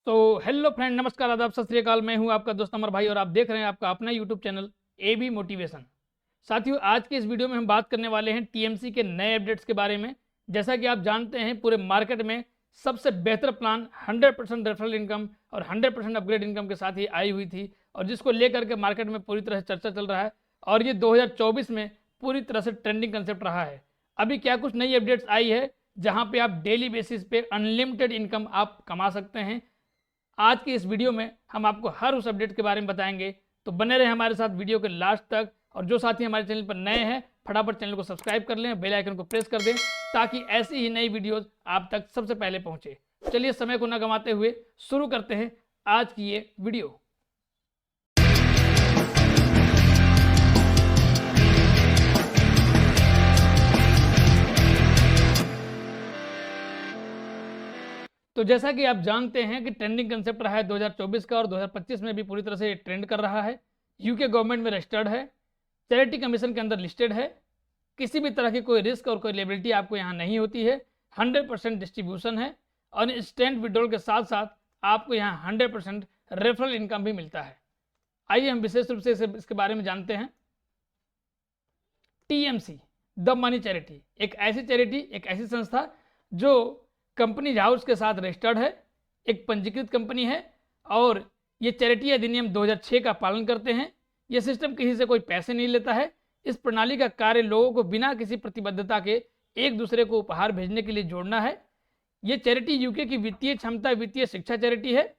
तो hello friend, नमस्कार, आदाब, सत श्री अकाल। मैं हूं आपका दोस्त अमर भाई और आप देख रहे हैं आपका अपना YouTube channel A B motivation. साथियों, आज के इस वीडियो में हम बात करने वाले हैं टीएमसी के नए अपडेट्स के बारे में। जैसा कि आप जानते हैं, पूरे मार्केट में सबसे बेहतर प्लान 100% रेफरल इनकम और 100% अपग्रेड इनकम के साथ ही आई हुई थी, और जिसको लेकर के मार्केट में पूरी तरह से चर्चा चल रहा है, और ये 2024 में पूरी तरह से ट्रेंडिंग कंसेप्ट रहा है। अभी क्या कुछ नई अपडेट्स आई है जहां पे आप डेली बेसिस पे अनलिमिटेड इनकम आप कमा सकते हैं। आज की इस वीडियो में हम आपको हर उस अपडेट के बारे में बताएंगे, तो बने रहे हमारे साथ वीडियो के लास्ट तक। और जो साथी हमारे चैनल पर नए हैं, फटाफट चैनल को सब्सक्राइब कर लें, बेल आइकन को प्रेस कर दें, ताकि ऐसी ही नई वीडियोस आप तक सबसे पहले पहुंचे। चलिए, समय को न गंवाते हुए शुरू करते हैं आज की ये वीडियो। तो जैसा कि आप जानते हैं कि ट्रेंडिंग कंसेप्ट रहा है 2024 का, और 2025 में भी पूरी तरह से ट्रेंड कर रहा है। यूके गवर्नमेंट में रजिस्टर्ड है, चैरिटी कमीशन के अंदर लिस्टेड है, किसी भी तरह की कोई रिस्क और कोई लेबिलिटी आपको यहाँ नहीं होती है, 100% डिस्ट्रीब्यूशन है, और इंस्टेंट विड्रॉल के साथ साथ आपको यहाँ 100% रेफरल इनकम भी मिलता है। आइए हम विशेष रूप से इसके बारे में जानते हैं। टीएमसी द मनी चैरिटी एक ऐसी संस्था जो कंपनी हाउस के साथ रजिस्टर्ड है, एक पंजीकृत कंपनी है, और ये चैरिटी अधिनियम 2006 का पालन करते हैं। ये सिस्टम किसी से कोई पैसे नहीं लेता है। इस प्रणाली का कार्य लोगों को बिना किसी प्रतिबद्धता के एक दूसरे को उपहार भेजने के लिए जोड़ना है। ये चैरिटी यूके की वित्तीय क्षमता वित्तीय शिक्षा चैरिटी है,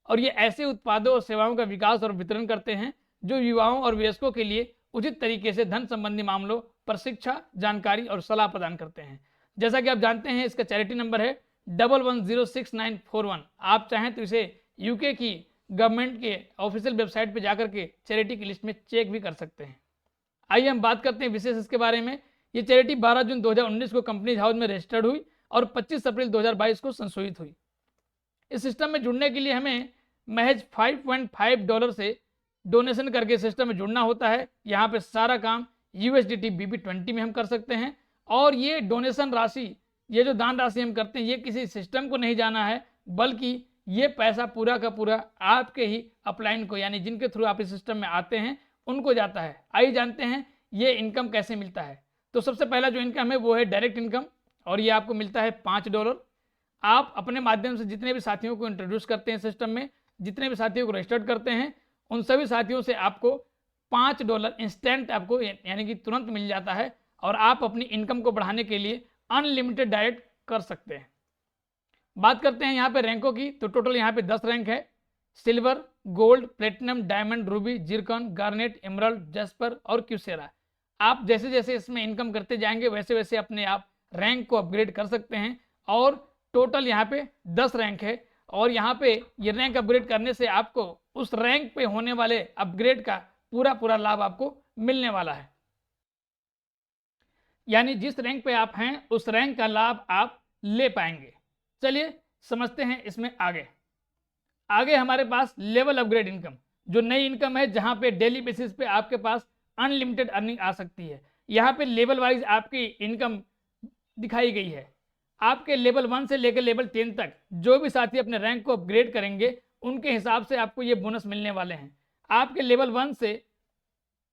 और ये ऐसे उत्पादों और सेवाओं का विकास और वितरण करते हैं जो युवाओं और वयस्कों के लिए उचित तरीके से धन संबंधी मामलों पर शिक्षा, जानकारी और सलाह प्रदान करते हैं। जैसा कि आप जानते हैं, इसका चैरिटी नंबर है 11066941। आप चाहें तो इसे यूके की गवर्नमेंट के ऑफिशियल वेबसाइट पर जाकर के चैरिटी की लिस्ट में चेक भी कर सकते हैं। आइए हम बात करते हैं विशेष इसके बारे में। ये चैरिटी 12 जून 2019 को कंपनीज हाउस में रजिस्टर्ड हुई और 25 अप्रैल 2022 को संशोधित हुई। इस सिस्टम में जुड़ने के लिए हमें महज $5.5 से डोनेशन करके सिस्टम में जुड़ना होता है। यहाँ पे सारा काम USDT BP20 में हम कर सकते हैं, और ये डोनेशन राशि, ये जो दान राशि हम करते हैं, ये किसी सिस्टम को नहीं जाना है, बल्कि ये पैसा पूरा का पूरा आपके ही अपलाइन को, यानी जिनके थ्रू आप इस सिस्टम में आते हैं, उनको जाता है। आइए जानते हैं ये इनकम कैसे मिलता है। तो सबसे पहला जो इनकम है वो है डायरेक्ट इनकम, और ये आपको मिलता है $5। आप अपने माध्यम से जितने भी साथियों को इंट्रोड्यूस करते हैं सिस्टम में, जितने भी साथियों को रजिस्टर्ड करते हैं, उन सभी साथियों से आपको $5 इंस्टेंट आपको यानी कि तुरंत मिल जाता है, और आप अपनी इनकम को बढ़ाने के लिए अनलिमिटेड डायरेक्ट कर सकते हैं। बात करते हैं यहाँ पे रैंकों की, तो टोटल यहाँ पे 10 रैंक है: silver, gold, platinum, diamond, ruby, zircon, garnet, emerald, jasper और क्यूसेरा। आप जैसे जैसे इसमें इनकम करते जाएंगे, वैसे वैसे अपने आप रैंक को अपग्रेड कर सकते हैं। और टोटल यहाँ पे 10 रैंक है, और यहाँ पे ये रैंक अपग्रेड करने से आपको उस रैंक पे होने वाले अपग्रेड का पूरा पूरा लाभ आपको मिलने वाला है। यानी जिस रैंक पे आप हैं, उस रैंक का लाभ आप ले पाएंगे। चलिए समझते हैं इसमें आगे हमारे पास लेवल अपग्रेड इनकम, जो नई इनकम है, जहां पे डेली बेसिस पे आपके पास अनलिमिटेड अर्निंग आ सकती है। यहाँ पे लेवल वाइज आपकी इनकम दिखाई गई है। आपके लेवल 1 से लेकर लेवल 10 तक जो भी साथी अपने रैंक को अपग्रेड करेंगे, उनके हिसाब से आपको ये बोनस मिलने वाले हैं। आपके लेवल 1 से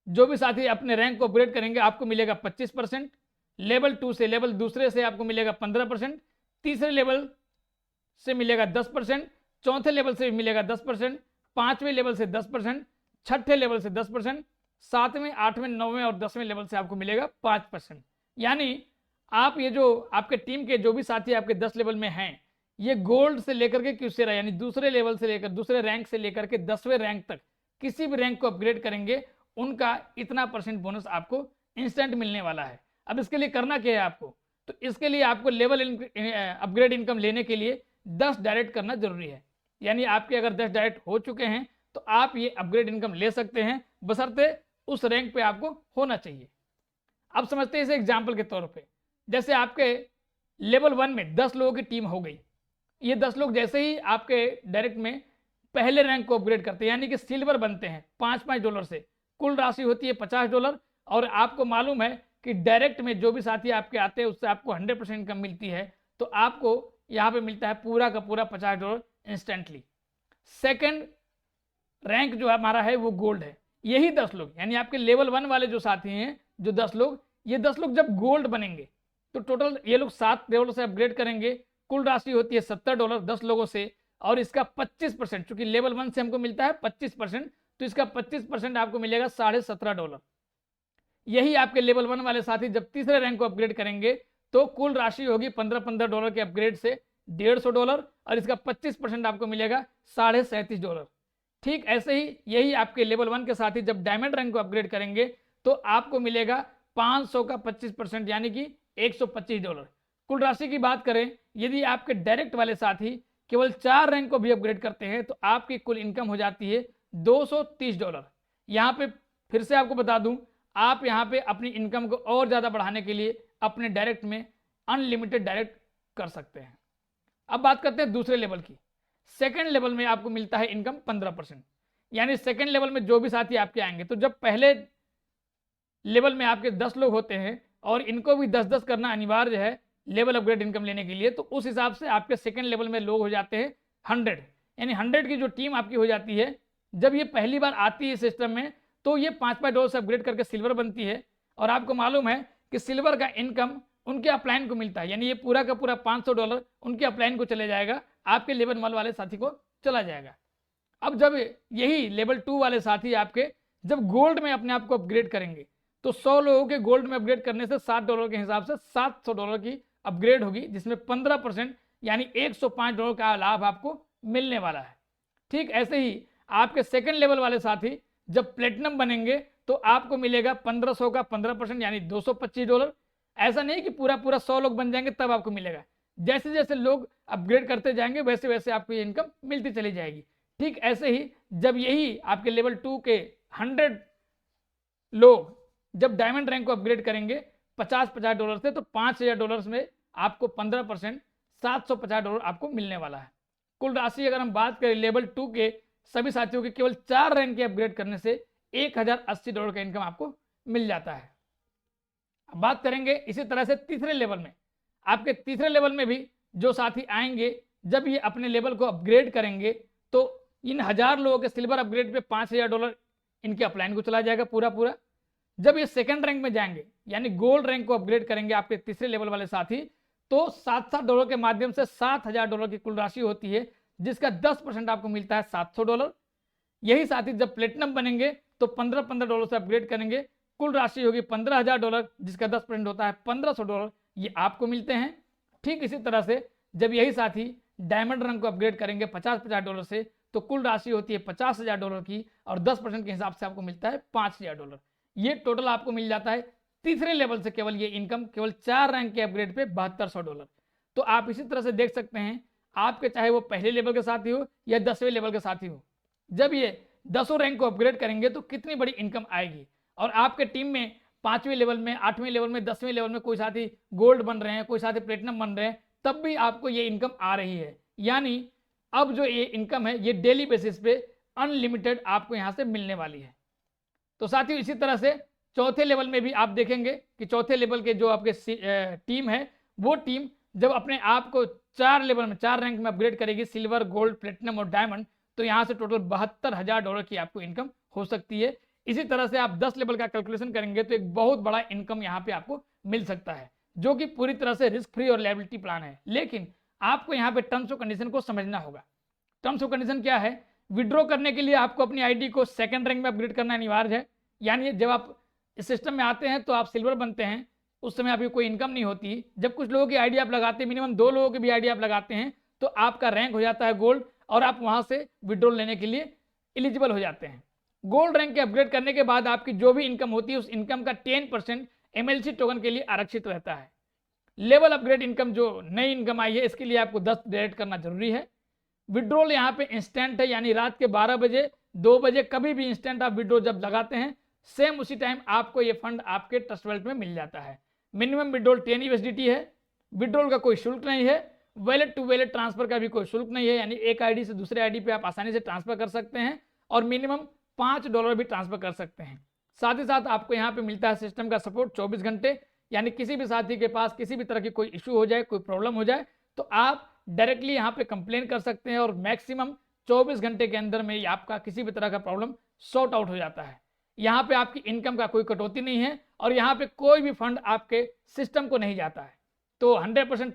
जो भी साथी अपने रैंक को अपग्रेड करेंगे, आपको मिलेगा 25%। लेवल 2 से, लेवल दूसरे से आपको मिलेगा 15%, तीसरे लेवल से मिलेगा 10%, चौथे लेवल से मिलेगा 10%, पांचवें लेवल से 10%, छठे लेवल से 10%, सातवें, आठवें, नौवें और 10वें लेवल से आपको मिलेगा 5%। यानी आप ये जो आपके टीम के जो भी साथी आपके 10 लेवल में हैं, ये गोल्ड से लेकर के क्यूसेरा, यानी दूसरे लेवल से लेकर, दूसरे रैंक से लेकर के 10वें रैंक तक किसी भी रैंक को अपग्रेड करेंगे, उनका इतना % बोनस आपको इंस्टेंट मिलने वाला है। अब इसके लिए करना क्या है आपको, तो इसके लिए आपको लेवल अपग्रेड इनकम लेने के लिए 10 डायरेक्ट करना जरूरी है। यानी आपके अगर 10 डायरेक्ट हो चुके हैं, तो आप ये अपग्रेड इनकम ले सकते हैं, बशर्ते उस रैंक पे आपको होना चाहिए। अब समझते हैं इसे एग्जाम्पल के तौर पे। जैसे आपके लेवल 1 में 10 लोगों की टीम हो गई। ये 10 लोग जैसे ही आपके डायरेक्ट में पहले रैंक को अपग्रेड करते हैं, यानी कि सिल्वर बनते हैं $5 से, कुल राशि होती है $50। और आपको मालूम है कि डायरेक्ट में जो भी साथी आपके आते हैं, उससे आपको 100% इनकम मिलती है, तो आपको यहाँ पे मिलता है पूरा का पूरा $50 इंस्टेंटली। सेकंड रैंक जो हमारा है वो गोल्ड है। यही 10 लोग यानी आपके लेवल 1 वाले जो साथी हैं, जो 10 लोग, ये 10 लोग जब गोल्ड बनेंगे तो टोटल ये लोग 7 लेवल से अपग्रेड करेंगे। कुल राशि होती है $70 10 लोगों से, और इसका 25%, चूंकि लेवल 1 से हमको मिलता है 25%, तो इसका 25% आपको मिलेगा $17.5। यही आपके लेवल 1 वाले साथी जब तीसरे रैंक को अपग्रेड करेंगे तो कुल राशि होगी $15 के अपग्रेड से $150, और इसका 25% आपको मिलेगा $37.5। ठीक ऐसे ही यही आपके लेवल 1 के साथी जब डायमंड रैंक को अपग्रेड करेंगे तो आपको मिलेगा 500 का 25% यानी कि $125। कुल राशि की बात करें, यदि आपके डायरेक्ट वाले साथी केवल 4 रैंक को भी अपग्रेड करते हैं तो आपकी कुल इनकम हो जाती है $230। यहाँ पे फिर से आपको बता दूं, आप यहाँ पे अपनी इनकम को और ज़्यादा बढ़ाने के लिए अपने डायरेक्ट में अनलिमिटेड डायरेक्ट कर सकते हैं। अब बात करते हैं दूसरे लेवल की। सेकंड लेवल में आपको मिलता है इनकम 15%, यानी सेकंड लेवल में जो भी साथी आपके आएंगे, तो जब पहले लेवल में आपके 10 लोग होते हैं और इनको भी 10-10 करना अनिवार्य है लेवल अपग्रेड इनकम लेने के लिए, तो उस हिसाब से आपके सेकंड लेवल में लोग हो जाते हैं 100, यानी 100 की जो टीम आपकी हो जाती है। जब ये पहली बार आती है सिस्टम में तो ये $5 से अपग्रेड करके सिल्वर बनती है, और आपको मालूम है कि सिल्वर का इनकम उनके अपलाइन को मिलता है, यानी ये पूरा का पूरा $500 उनके अपलाइन को चले जाएगा, आपके लेवल 1 वाले साथी को चला जाएगा। अब जब यही लेवल 2 वाले साथी आपके जब गोल्ड में अपने आप को अपग्रेड करेंगे तो 100 लोगों के गोल्ड में अपग्रेड करने से $7 के हिसाब से $700 की अपग्रेड होगी, जिसमें 15% यानी $105 का लाभ आपको मिलने वाला है। ठीक ऐसे ही आपके सेकंड लेवल वाले साथी जब प्लेटिनम बनेंगे तो आपको मिलेगा 1500 का 15% यानी $225। ऐसा नहीं कि पूरा 100 लोग बन जाएंगे तब आपको मिलेगा, जैसे जैसे लोग अपग्रेड करते जाएंगे वैसे वैसे आपको ये इनकम मिलती चली जाएगी। ठीक ऐसे ही जब यही आपके लेवल 2 के 100 लोग जब डायमंड रैंक को अपग्रेड करेंगे $50 से, तो $5000 में आपको 15% $750 आपको मिलने वाला है। कुल राशि अगर हम बात करें लेवल 2 के सभी साथियों के केवल 4 रैंक के अपग्रेड करने से $1080 का इनकम आपको मिल जाता है। अब बात करेंगे इसी तरह से तीसरे लेवल में। आपके तीसरे लेवल में भी जो साथी आएंगे जब ये अपने लेवल को अपग्रेड करेंगे तो इन 1000 लोगों के सिल्वर अपग्रेड पे $5000 इनके अपलाइन को चला जाएगा पूरा। जब ये सेकंड रैंक में जाएंगे यानी गोल्ड रैंक को अपग्रेड करेंगे आपके तीसरे लेवल वाले साथी, तो $700 के माध्यम से $7000 की कुल राशि होती है, जिसका 10% आपको मिलता है $700। यही साथी जब प्लेटिनम बनेंगे तो $15 से अपग्रेड करेंगे, कुल राशि होगी $15000, जिसका 10% होता है $1500, ये आपको मिलते हैं। ठीक इसी तरह से जब यही साथी डायमंड रैंक को अपग्रेड करेंगे $50 से, तो कुल राशि होती है $50000 की, और 10% के हिसाब से आपको मिलता है $5000। ये टोटल आपको मिल जाता है तीसरे लेवल से केवल ये इनकम, केवल 4 रैंक के अपग्रेड पे $7200। तो आप इसी तरह से देख सकते हैं, आपके चाहे वो पहले लेवल के साथी हो या 10वें लेवल के साथी हो, जब ये 10 रैंक को अपग्रेड करेंगे तो कितनी बड़ी इनकम आएगी। और आपके टीम में 5वें लेवल में, 8वें लेवल में, 10वें लेवल में कोई साथी गोल्ड बन रहे हैं, कोई साथी प्लेटिनम बन रहे हैं, तब भी आपको ये इनकम आ रही है। यानी अब जो ये इनकम है ये डेली बेसिस पे अनलिमिटेड आपको यहाँ से मिलने वाली है। तो साथियों इसी तरह से चौथे लेवल में भी आप देखेंगे कि चौथे लेवल के जो आपके टीम है, वो टीम जब अपने आप को 4 लेवल में, 4 रैंक में अपग्रेड करेगी, सिल्वर, गोल्ड, प्लेटिनम और डायमंड, तो यहाँ से टोटल $72000 की आपको इनकम हो सकती है। इसी तरह से आप 10 लेवल का कैलकुलेशन करेंगे तो एक बहुत बड़ा इनकम यहाँ पे आपको मिल सकता है, जो कि पूरी तरह से रिस्क फ्री और लायबिलिटी प्लान है। लेकिन आपको यहाँ पे टर्म्स और कंडीशन को समझना होगा। टर्म्स और कंडीशन क्या है? विड्रॉ करने के लिए आपको अपनी आईडी को सेकंड रैंक में अपग्रेड करना अनिवार्य है। यानी जब आप इस सिस्टम में आते हैं तो आप सिल्वर बनते हैं, उस समय आपकी कोई इनकम नहीं होती। जब कुछ लोगों की आईडी आप लगाते हैं, मिनिमम 2 लोगों की भी आईडी आप लगाते हैं, तो आपका रैंक हो जाता है गोल्ड, और आप वहां से विड्रॉल लेने के लिए एलिजिबल हो जाते हैं। गोल्ड रैंक के अपग्रेड करने के बाद आपकी जो भी इनकम होती है उस इनकम का 10% MLC टोकन के लिए आरक्षित रहता है। लेवल अपग्रेड इनकम जो नई इनकम आई है, इसके लिए आपको 10 डायरेक्ट करना जरूरी है। विड्रॉल यहाँ पे इंस्टेंट है, यानी रात के 12 बजे, 2 बजे कभी भी इंस्टेंट आप विड्रॉ जब लगाते हैं, सेम उसी टाइम आपको ये फंड आपके ट्रस्ट वॉलेट में मिल जाता है। मिनिमम विड्रॉल 10 USDT है। विड्रॉल का कोई शुल्क नहीं है। वैलेट टू वैलेट ट्रांसफर का भी कोई शुल्क नहीं है, यानी एक आईडी से दूसरे आईडी पे आप आसानी से ट्रांसफर कर सकते हैं, और मिनिमम $5 भी ट्रांसफर कर सकते हैं। साथ ही साथ आपको यहाँ पे मिलता है सिस्टम का सपोर्ट 24 घंटे, यानी किसी भी साथी के पास किसी भी तरह की कोई इशू हो जाए, कोई प्रॉब्लम हो जाए, तो आप डायरेक्टली यहाँ पे कंप्लेन कर सकते हैं, और मैक्सिमम 24 घंटे के अंदर में ही आपका किसी भी तरह का प्रॉब्लम सॉर्ट आउट हो जाता है। यहाँ पे आपकी इनकम का कोई कटौती नहीं है और यहाँ पे कोई भी फंड आपके सिस्टम को नहीं जाता है। तो 100%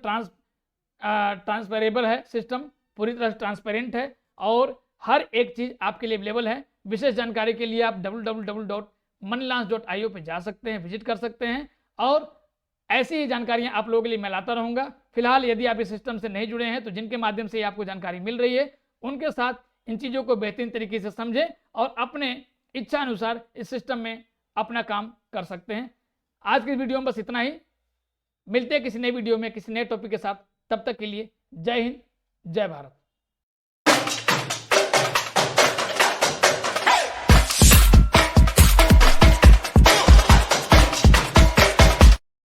ट्रांसफरेबल है सिस्टम, पूरी तरह से ट्रांसपेरेंट है और हर एक चीज़ आपके लिए अवेलेबल है। विशेष जानकारी के लिए आप www.moneylaunch.io पे जा सकते हैं, विजिट कर सकते हैं और ऐसी ही जानकारियां आप लोगों के लिए मैं लाता रहूँगा। फिलहाल यदि आप इस सिस्टम से नहीं जुड़े हैं तो जिनके माध्यम से आपको जानकारी मिल रही है उनके साथ इन चीज़ों को बेहतरीन तरीके से समझें और अपने इच्छा अनुसार इस सिस्टम में अपना काम कर सकते हैं। आज की वीडियो में बस इतना ही, मिलते हैं किसी नई वीडियो में किसी नए टॉपिक के साथ। तब तक के लिए जय हिंद, जय भारत।